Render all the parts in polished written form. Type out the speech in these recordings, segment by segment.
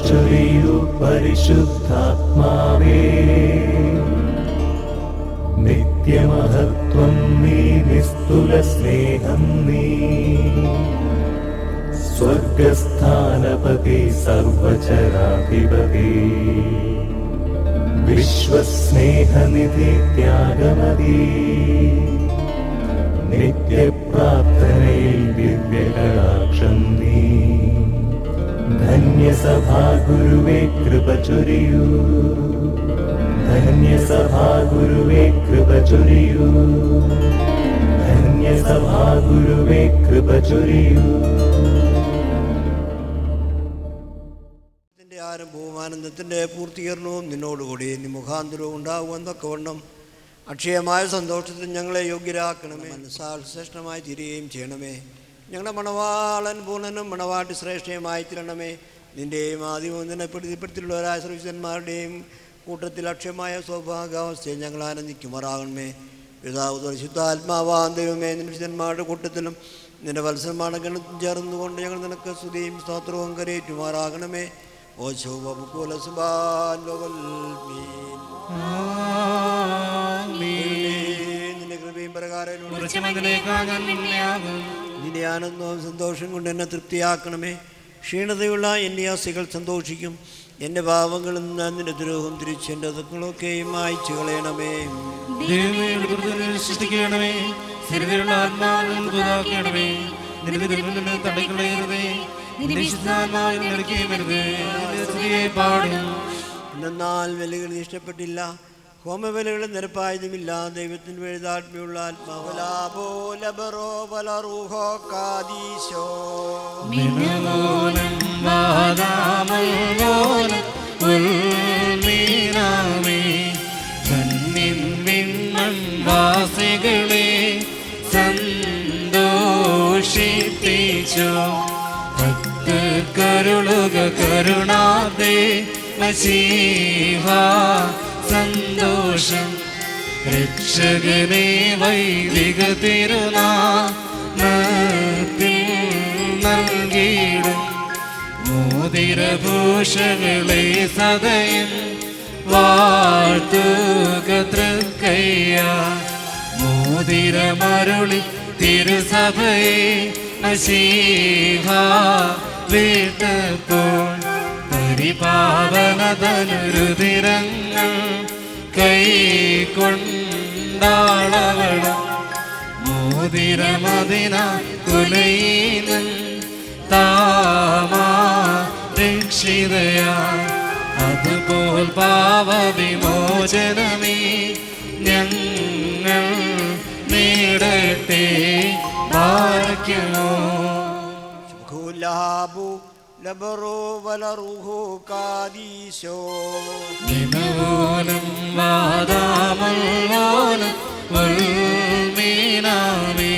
ചൊരിയൂ പരിശുദ്ധാത്മാവേ. നിത്യമഹത്വം നീ, നിസ്തുല സ്നേഹം നീ, സ്വർഗസ്ഥാനപതി സർവചരാധിപതി, വിശ്വസ്നേഹനിധി ത്യാഗമതി, നിത്യപ്രാർത്ഥനയിൽ ദിവ്യകടാക്ഷം നീ. ധന്യസഭാ ഗുരുവേ കൃപ ചൊരിയൂ, ധന്യസഭാ ഗുരുവേ കൃപ ചൊരിയൂ, ധന്യസഭാ ഗുരുവേ കൃപ ചൊരിയൂ. ആരംഭവും ആനന്ദത്തിൻ്റെ പൂർത്തീകരണവും നിന്നോടുകൂടി നീ മുഖാന്തരവും ഉണ്ടാകുമെന്നൊക്കെ വണ്ണം അക്ഷയമായ സന്തോഷത്തിൽ ഞങ്ങളെ യോഗ്യരാക്കണമേ. മനസ്സാൽ ശ്രേഷ്ഠമായി തീരുകയും ചെയ്യണമേ. ഞങ്ങളുടെ മണവാളൻ പൂർണ്ണനും മണവാട്ടി ശ്രേഷ്ഠയുമായി തീരണമേ. നിൻ്റെയും ആദ്യവും നിന്നെ പ്രതിപ്പെടുത്തിയുള്ളവരായ സർവീസന്മാരുടെയും കൂട്ടത്തിൽ അക്ഷയമായ സൗഭാഗ്യാവസ്ഥയിൽ ഞങ്ങൾ ആനന്ദിക്കുമാറാകണമേ. പിതാവ് പരിശുദ്ധാത്മാവാം ദൈവമേ, നിന്റെ വിശുദ്ധന്മാരുടെ കൂട്ടത്തിലും നിന്റെ വത്സരമാണ് ഗണത്തിൽ ചേർന്നുകൊണ്ട് ഞങ്ങൾ നിനക്ക് സ്തുതിയും സ്തോത്രവും കരയേറ്റുമാറാകണമേ. ഓ നിന്റെ കൃപയും പ്രകാരം നിന്റെ ആനന്ദവും സന്തോഷം കൊണ്ട് എന്നെ തൃപ്തിയാക്കണമേ. ക്ഷീണതയുള്ള എൻ്റെ ആസികൾ സന്തോഷിക്കും. എൻ്റെ പാവങ്ങളിൽ നിന്ന് നിന്റെ ദ്രോഹം തിരിച്ച് എൻ്റെ ദുഃഖങ്ങളൊക്കെയും മായ്ച്ചു കളയണമേ. സൃഷ്ടിക്കണമേ, എന്നാൽ ബലികൾ ഇഷ്ടപ്പെട്ടില്ല, ഹോമബലികൾ നിരപ്പായതുമില്ല. ദൈവത്തിന് വേദാത്മ്യമുള്ള വാസികളെ സന്തോഷിപ്പിച്ചു. കരുളുക കരുണാദേ മശീഹ സന്തോഷം. രക്ഷകനെ വൈദിക തിരുനാമത്തിൽ നൽകിയിടും. മോതിരഭൂഷകളെ സദയം വാഴ്ത്തുക തൃക്കയ്യ. മോതിരമരുളി തിരുസഭയെ മശീഹ വീട്ടപ്പോൾ പരിപാവനതനുരുതിരങ്ങൾ കൈക്കൊണ്ടാളവളും. മോതിരമതിന കുലയിലും താമാ രക്ഷിതയാ. അതുപോൽ പാവവിമോചനമേ ഞങ്ങൾ നേടട്ടെ. ബാരക്കുമോ നിനവോലം വാദാമല്ലോലം ഉൾമീനാമേ.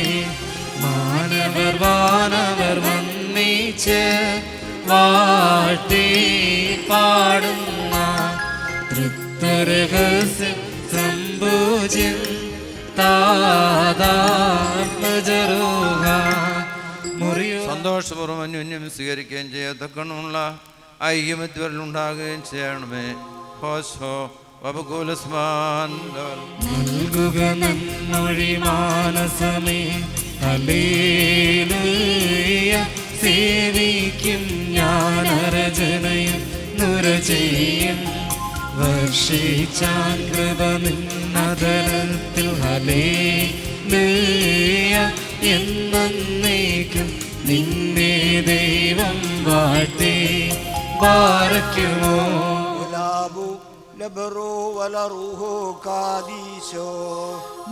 മാനവർ വാനവർ വന്നിച്ച് വാഴ്ത്തി പാടുന്ന തൃത്വരഹസ്യം സംഭൂജ്യം താതാത്മജരൂഹ. സന്തോഷപൂർവ്വം അന്യോന്യം സ്വീകരിക്കുകയും ചെയ്യത്തക്കണമുള്ള ഐക്യമത്യവരിലുണ്ടാകുകയും ചെയ്യണമേ. നൽകുക നന്മൊഴി മാനസമേ. ഹല്ലേലൂയ സേവിക്കും ഞാനരചനയും നുരചെയ്യും. വർഷിച്ചാൻ കൃപ നിന്നതരത്തിൽ. ഹല്ലേലൂയ എന്നേക്കും നിന്നെ ദൈവം വാഴ്ത്തി ബാരക്കുമോ.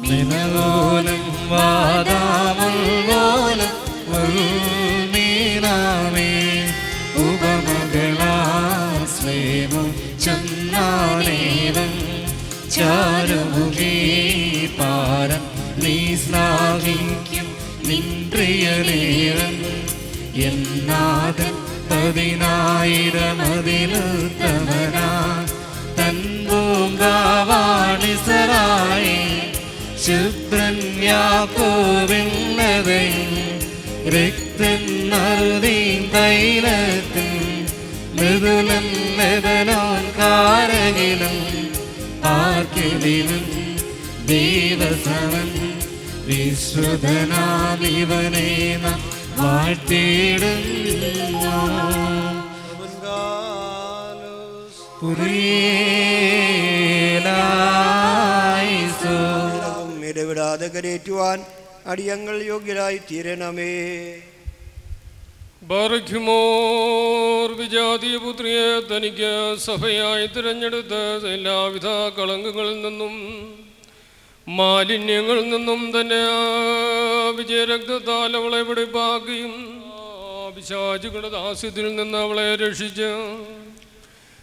നിനവോലം വാദാമല്ലോലം ഉൾമീനാമേ. ഉപമകളാശ്ലേമം ചന്നാനേവം ചാരുമുഖീ പാരം നീ ശ്ലാഘിക്കും നിൻ പ്രിയനേവൻ. എന്നാഥൻ 10,000 തൻ പൂങ്കാവാണിസറായി. ശുഭ്രൻ യാക്കോബിന്നതൻ രക്തൻ നറുതീൻ തൈലത്തിൽ മൃദുലം ലെബനോൻ കാരകിലും പാർക്കിലും ദൈവസമൻ വിശ്രുതനാം ഇവനെ നാം വാഴ്ത്തിയിടുന്നു. ഇടവിടാതെ കരേറ്റുവാൻ അടിയങ്ങൾ യോഗ്യരായി തീരണമേ. ബാറഖ്യമോർ വിജാതീയ പുത്രിയെ തനിക്ക് സഭയായി തിരഞ്ഞെടുത്ത് എല്ലാവിധ കളങ്കങ്ങളിൽ നിന്നും മാലിന്യങ്ങളിൽ നിന്നും തന്നെ വിജയരക്തത്താൽ അവളെ വെടിപ്പാക്കുകയും പിശാചുകളുടെ ദാസ്യത്തിൽ നിന്ന് അവളെ രക്ഷിച്ച്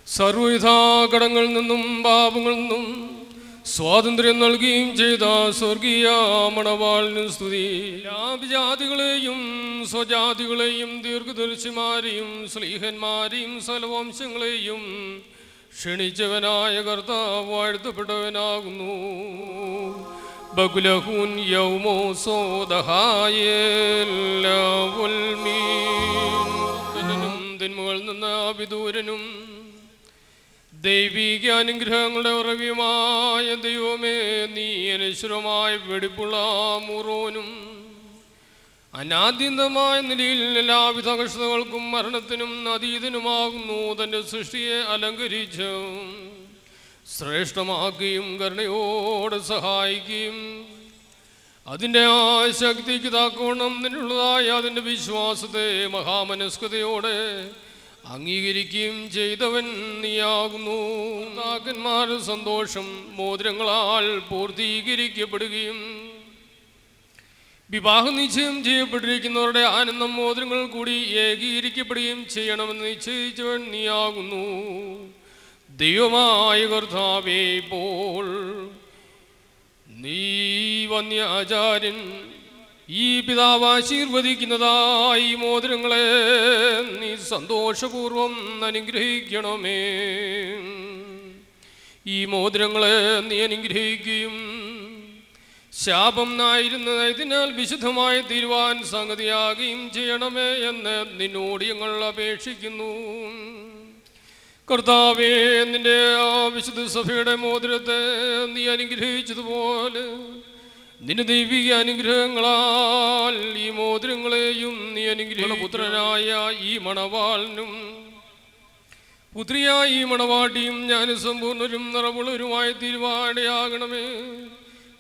സർവ്വവിധ കടങ്ങളിൽ നിന്നും പാപങ്ങളിൽ നിന്നും സ്വാതന്ത്ര്യം നൽകുകയും ചെയ്ത സ്വർഗീയ മണവാളിന് സ്തുതി. എല്ലാ ജാതികളെയും സ്വജാതികളെയും ദീർഘദർശിമാരെയും സ്ലീഹന്മാരെയും സകലവംശങ്ങളെയും ക്ഷണിച്ചവനായ കർത്താവ് വാഴ്ത്തപ്പെട്ടവനാകുന്നു. ബകുലഹൂൻ യൗമോ സോദഹായേലും തിന്മകളിൽ നിന്ന് വിദൂരനും ദൈവിക അനുഗ്രഹങ്ങളുടെ ഉറവിയുമായ ദൈവമേ, നീ അനശ്വരമായ വെടിപ്പുള്ള മൂറോനും അനാദ്യന്തമായ നിലയിൽ എല്ലാവിധ കഷ്ടതകൾക്കും മരണത്തിനും അതീതനുമാകുന്നു. തൻ്റെ സൃഷ്ടിയെ അലങ്കരിച്ച് ശ്രേഷ്ഠമാക്കുകയും കരുണയോട് സഹായിക്കുകയും അതിൻ്റെ ആ ശക്തിക്ക് താക്കോണം നിന്നുള്ളതായ അതിൻ്റെ വിശ്വാസത്തെ മഹാമനസ്കതയോടെ അംഗീകരിക്കുകയും ചെയ്തവൻ നീയാകുന്നു. നാക്കന്മാരുടെ സന്തോഷം മോതിരങ്ങളാൽ പൂർത്തീകരിക്കപ്പെടുകയും വിവാഹ നിശ്ചയം ചെയ്യപ്പെട്ടിരിക്കുന്നവരുടെ ആനന്ദം മോതിരങ്ങൾ കൂടി ഏകീകരിക്കപ്പെടുകയും ചെയ്യണമെന്ന് നിശ്ചയിച്ചവൻ നീയാകുന്നു. ദൈവമായ കർത്താവേ, ഇപ്പോൾ നീ വന്യ ആചാര്യൻ ഈ പിതാവ് ആശീർവദിക്കുന്നതായി മോതിരങ്ങളെ നീ സന്തോഷപൂർവം അനുഗ്രഹിക്കണമേ. ഈ മോതിരങ്ങളെ നീ അനുഗ്രഹിക്കുകയും ശാപം ആയിരുന്നതിനാൽ വിശുദ്ധമായി തീരുവാൻ സംഗതിയാകുകയും ചെയ്യണമേ എന്ന് നിന്നോട് ഞങ്ങൾ അപേക്ഷിക്കുന്നു. കർത്താവേ, നിന്റെ ആ വിശുദ്ധ സഭയുടെ മോതിരത്തെ നീ അനുഗ്രഹിച്ചതുപോലെ നിന്റെ ദൈവിക അനുഗ്രഹങ്ങളാൽ ഈ മോതിരങ്ങളെയും നീ അനുഗ്രഹിക്കുന്ന പുത്രനായ ഈ മണവാളിനും പുത്രിയായ ഈ മണവാട്ടിയും ഞാൻ സമ്പൂർണ്ണരും നിറവുള്ളവരുമായി തീരുവാനിടയാകണമേ.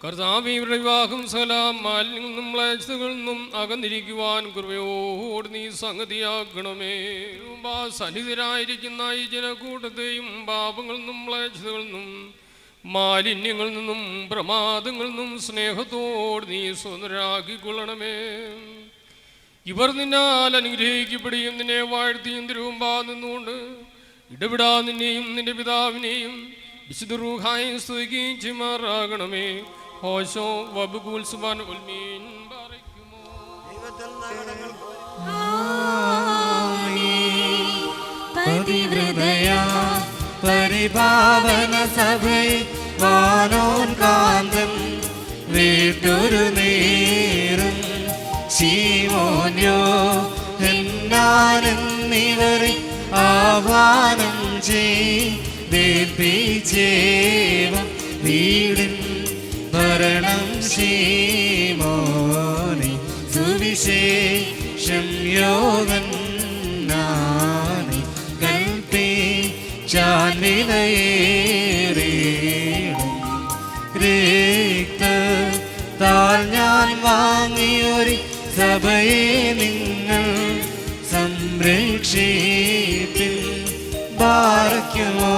കർത്താവേ, ഇവരുടെ വിവാഹം സകല മാലിന്യങ്ങളിൽ നിന്നും മ്ലേച്ഛതകളിൽ നിന്നും അകന്നിരിക്കുവാൻ കൃപയോട് നീ സംഗതിയാക്കണമേ. സന്നിധരായിരിക്കുന്ന ഈ ജനക്കൂട്ടത്തെയും പാപങ്ങളിൽ നിന്നും മ്ലേച്ഛതകളിൽ നിന്നും മാലിന്യങ്ങളിൽ നിന്നും പ്രമാദങ്ങളിൽ നിന്നും സ്നേഹത്തോട് നീ സ്വതന്ത്രരാക്കിക്കൊള്ളണമേ. ഇവർ നിന്നാൽ അനുഗ്രഹിക്കപ്പെടുകയും നിന്നെ വാഴ്ത്തിയും തിരുവുമ്പാ നിന്നുകൊണ്ട് ഇടപെടാ നിന്നെയും നിന്റെ പിതാവിനെയും വിശുദ്ധ റൂഹായും സ്തുതിക്കുകയും ചെയ്യുമാറാകണമേ. ഹോശോ വബുകുൽ സുബാൻ ഉൽമീൻ ബാറയ്ക്കുമോ. പതിവ്രതയാ പരിപാവന സഭയെ വാനോൻ കാന്തൻ വീട്ടൊരു നേരം ശീമോന്യോ എന്നാനെന്നിവരെ ആഹ്വാനം ചെയ്തേൽപ്പിച്ചേവം വീടിൻ ഭരണം ശീമോനെ സുവിശേഷം യോഗൻ നാനി കൽപ്പിച്ചാൻ വിലയേറിയിടും രക്തത്താൽ ഞാൻ വാങ്ങിയൊരു സഭയെ നിങ്ങൾ സംരക്ഷിപ്പിൻ. ബാറയ്ക്കുമോ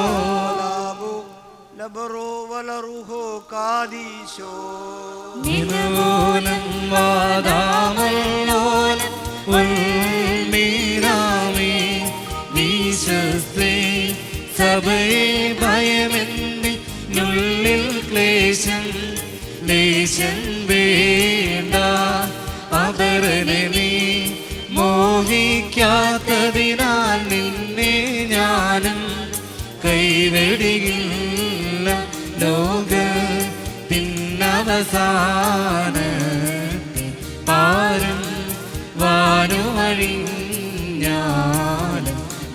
നിലവോലം വാദാമല്ലോലം ഉൾമീരാമേ വിശ്വസ്തേ സഭയെ ഭയമെന്നുള്ളിൽ ക്ലേശം ലേശം വേണ്ട. അവരനെ നീ മോഹിക്കാത്തതിനാൽ നിന്നെ ഞാനും കൈവെടിയില്ല. ലോകത്തിനവസാനത്തെ പാരം വാനുവഴിഞ്ഞാലും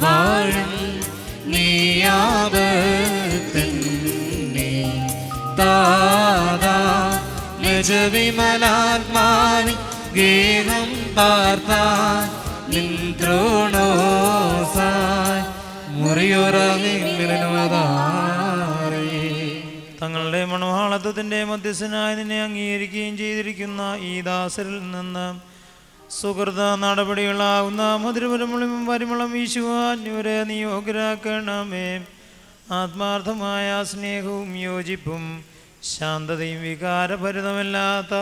വാഴും നിജവിമലാത്മാവിൻ ഗേഹം പാർത്താൻ നിന്ത്രോണോസായി മുറിയുറങ്ങിനുവതാറേ. തങ്ങളുടെ മണവാളത്വത്തിൻ്റെ മധ്യസ്ഥനായി നിന്നെ അംഗീകരിക്കുകയും ചെയ്തിരിക്കുന്ന ഈ ദാസരിൽ നിന്ന് സുഹൃത നടപടികളാവുന്ന മധുരപരമുളും പരിമളം വീശുവാൻ ഇവരെ നിയോഗ്യരാക്കണമേ. ആത്മാർത്ഥമായ സ്നേഹവും യോജിപ്പും ശാന്തതയും വികാരഭരിതമല്ലാത്ത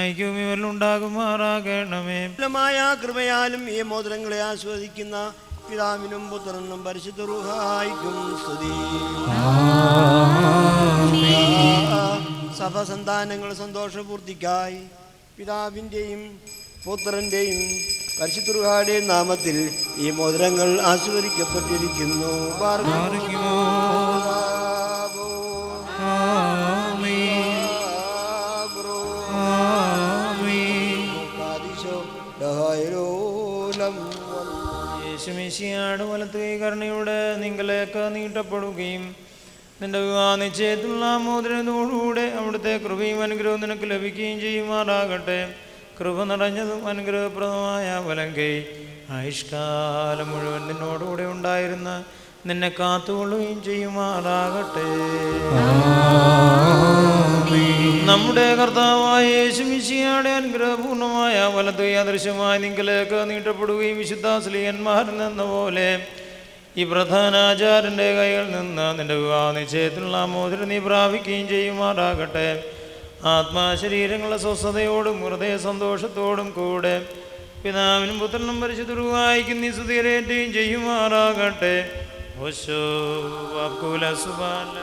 ഐക്യവും ഇവരിലുണ്ടാകുമാറാകണമേ. മായ കൃപയാലും ഈ മോതിരങ്ങളെ ആസ്വദിക്കുന്ന പിതാവിനും പുത്രനും പരിശുദ്ധ റൂഹായിക്കും സ്തുതി. സഭസന്താനങ്ങൾ സന്തോഷപൂർത്തിക്കായി പിതാവിൻ്റെയും പുത്രൻ്റെയും പരിശുദ്ധ റൂഹായുടെയും നാമത്തിൽ ഈ മോതിരങ്ങൾ ആസ്വദിക്കപ്പെട്ടിരിക്കുന്നു. യേശുമിശിഹായുടെ വലത്ത് കൈ കരുണയുടെ നിങ്ങളേക്ക് നീട്ടപ്പെടുകയും നിന്റെ വിവാഹ നിശ്ചയത്തിലുള്ള മോതിരത്തോടുകൂടെ അവിടുത്തെ കൃപയും അനുഗ്രഹവും നിനക്ക് ലഭിക്കുകയും ചെയ്യുമാറാകട്ടെ. കൃപ നിറഞ്ഞതും അനുഗ്രഹപ്രദമായ വലം കൈ ആയുഷ്കാലം മുഴുവൻ നിന്നോടുകൂടെ ഉണ്ടായിരുന്ന നിന്നെ കാത്തുകൊള്ളുകയും ചെയ്യുമാറാകട്ടെ. നമ്മുടെ കർത്താവായ യേശുമിശിഹായുടെ അനുഗ്രഹപൂർണമായ വലത്ത് അദൃശ്യമായി നിങ്ങളിലേക്ക് നീട്ടപ്പെടുകയും വിശുദ്ധ സ്ലീഹന്മാരിൽ നിന്ന പോലെ ഈ പ്രധാനാചാര്യൻ്റെ കൈകളിൽ നിന്ന് നിന്റെ വിവാഹ നിശ്ചയത്തിലുള്ള മോതിരം നീ പ്രാപിക്കുകയും ചെയ്യുമാറാകട്ടെ. ആത്മാശരീരങ്ങളുടെ സ്വസ്ഥതയോടും ഹൃദയ സന്തോഷത്തോടും കൂടെ പിതാവിനും പുത്രനും പരിശുദ്ധ റൂഹായിക്കും നീ സ്തുതിയേറ്റുകയും ചെയ്യുമാറാകട്ടെ. ഓശോ വാക്കുല സുബാല